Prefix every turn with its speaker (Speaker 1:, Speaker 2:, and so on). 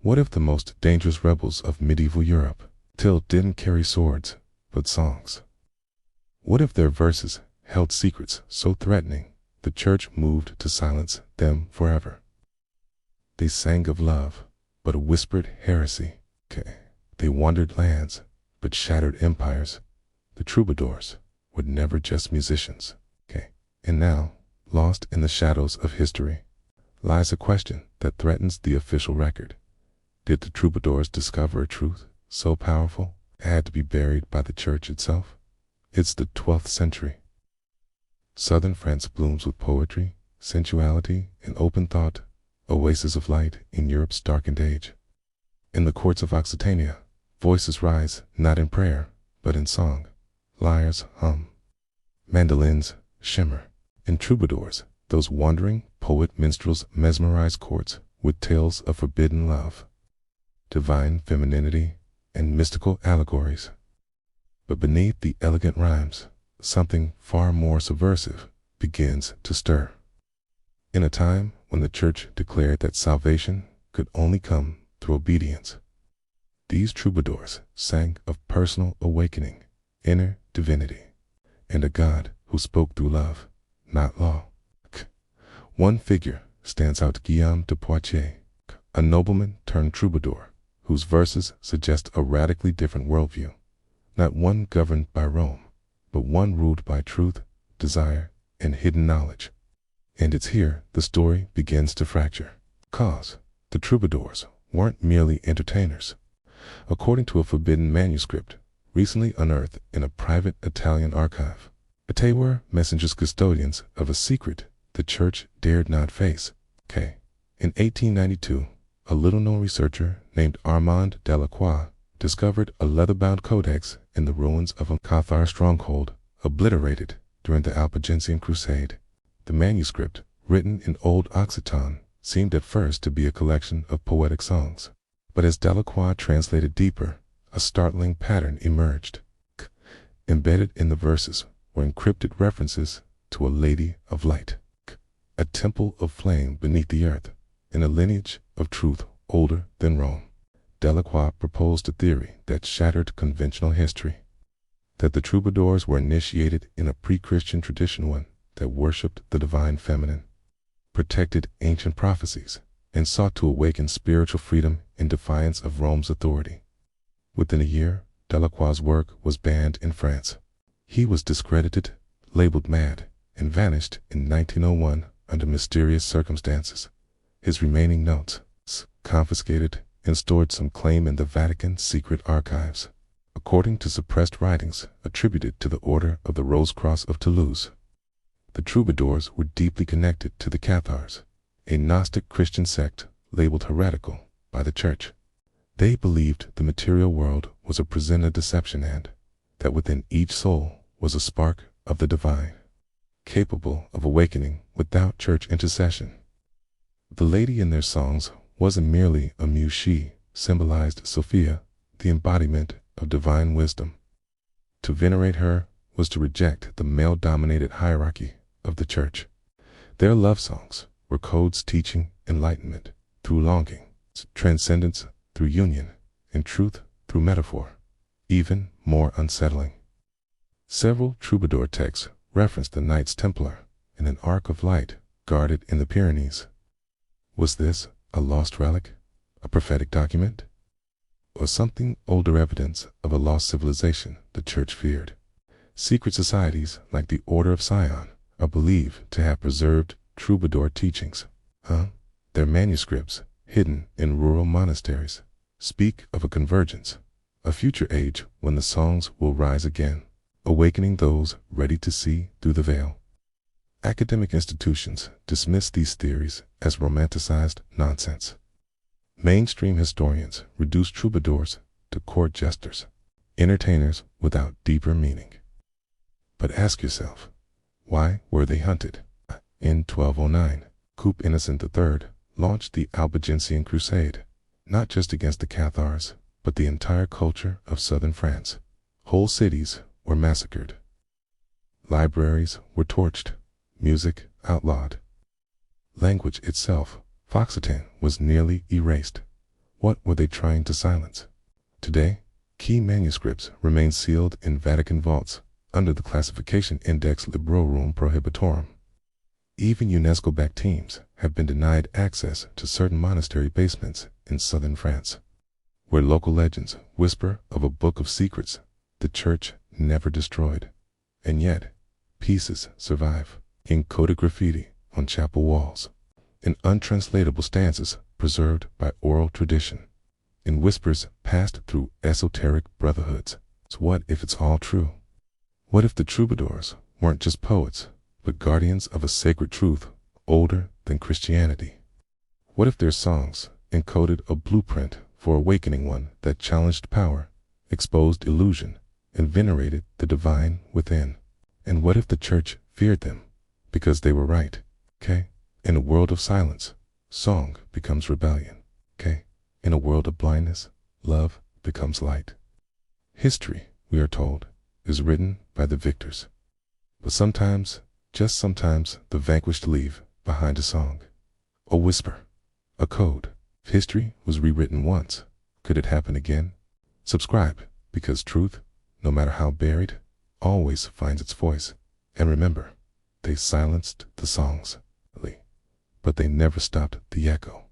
Speaker 1: What if the most dangerous rebels of medieval Europe still didn't carry swords, but songs? What if their verses held secrets so threatening the church moved to silence them forever? They sang of love, but whispered heresy. They wandered lands, but shattered empires. The troubadours were never just musicians. And now, lost in the shadows of history, lies a question that threatens the official record. Did the troubadours discover a truth so powerful it had to be buried by the church itself? It's the 12th century. Southern France blooms with poetry, sensuality, and open thought, oases of light in Europe's darkened age. In the courts of Occitania, voices rise not in prayer, but in song. Lyres hum, mandolins shimmer, and troubadours, those wandering poet minstrels, mesmerize courts with tales of forbidden love, divine femininity, and mystical allegories. But beneath the elegant rhymes, something far more subversive begins to stir. In a time when the church declared that salvation could only come through obedience, these troubadours sang of personal awakening, inner divinity, and a God who spoke through love, not law. One figure stands out: Guillaume de Poitiers, a nobleman turned troubadour, whose verses suggest a radically different worldview, not one governed by Rome, but one ruled by truth, desire, and hidden knowledge. And it's here the story begins to fracture. Cause the troubadours weren't merely entertainers. According to a forbidden manuscript recently unearthed in a private Italian archive, they were messengers, custodians of a secret the church dared not face. In 1892, a little-known researcher named Armand Delacroix discovered a leather-bound codex in the ruins of a Cathar stronghold obliterated during the Albigensian Crusade. The manuscript, written in Old Occitan, seemed at first to be a collection of poetic songs. But as Delacroix translated deeper, a startling pattern emerged. Embedded in the verses were encrypted references to a lady of light, a temple of flame beneath the earth, in a lineage of truth older than Rome. Delacroix proposed a theory that shattered conventional history, that the troubadours were initiated in a pre-Christian tradition, one that worshipped the divine feminine, protected ancient prophecies, and sought to awaken spiritual freedom in defiance of Rome's authority. Within a year, Delacroix's work was banned in France. He was discredited, labeled mad, and vanished in 1901 under mysterious circumstances. His remaining notes, confiscated and stored, some claim in the Vatican's secret archives, according to suppressed writings attributed to the Order of the Rose Cross of Toulouse. The troubadours were deeply connected to the Cathars, a Gnostic Christian sect labeled heretical by the church. They believed the material world was a prison of deception, and that within each soul was a spark of the divine, capable of awakening without church intercession. The lady in their songs wasn't merely a muse. She symbolized Sophia, the embodiment of divine wisdom. To venerate her was to reject the male-dominated hierarchy of the church. Their love songs were codes teaching enlightenment through longing, transcendence through union, and truth through metaphor. Even more unsettling, several troubadour texts reference the Knights Templar and an arc of light guarded in the Pyrenees. Was this a lost relic, a prophetic document, or something older, evidence of a lost civilization the church feared? Secret societies like the Order of Sion are believed to have preserved troubadour teachings. Their manuscripts, hidden in rural monasteries, speak of a convergence, a future age when the songs will rise again, awakening those ready to see through the veil. Academic institutions dismiss these theories as romanticized nonsense. Mainstream historians reduce troubadours to court jesters, entertainers without deeper meaning. But ask yourself, why were they hunted? In 1209, Coupe Innocent III launched the Albigensian Crusade, not just against the Cathars, but the entire culture of southern France. Whole cities were massacred. Libraries were torched, music outlawed. Language itself, Occitan, was nearly erased. What were they trying to silence? Today, key manuscripts remain sealed in Vatican vaults under the classification Index Librorum Prohibitorum. Even UNESCO-backed teams have been denied access to certain monastery basements in southern France, where local legends whisper of a book of secrets the church never destroyed. And yet, pieces survive, encoded graffiti on chapel walls, in untranslatable stanzas preserved by oral tradition, in whispers passed through esoteric brotherhoods. So what if it's all true? What if the troubadours weren't just poets, but guardians of a sacred truth older than Christianity? What if their songs encoded a blueprint for awakening one that challenged power, exposed illusion, and venerated the divine within? And what if the church feared them because they were right? In a world of silence, song becomes rebellion. In a world of blindness, love becomes light. History, we are told, is written by the victors. But sometimes, just sometimes, the vanquished leave behind a song, a whisper, a code. If history was rewritten once, could it happen again? Subscribe, because truth, no matter how buried, always finds its voice. And remember, they silenced the songs, but they never stopped the echo.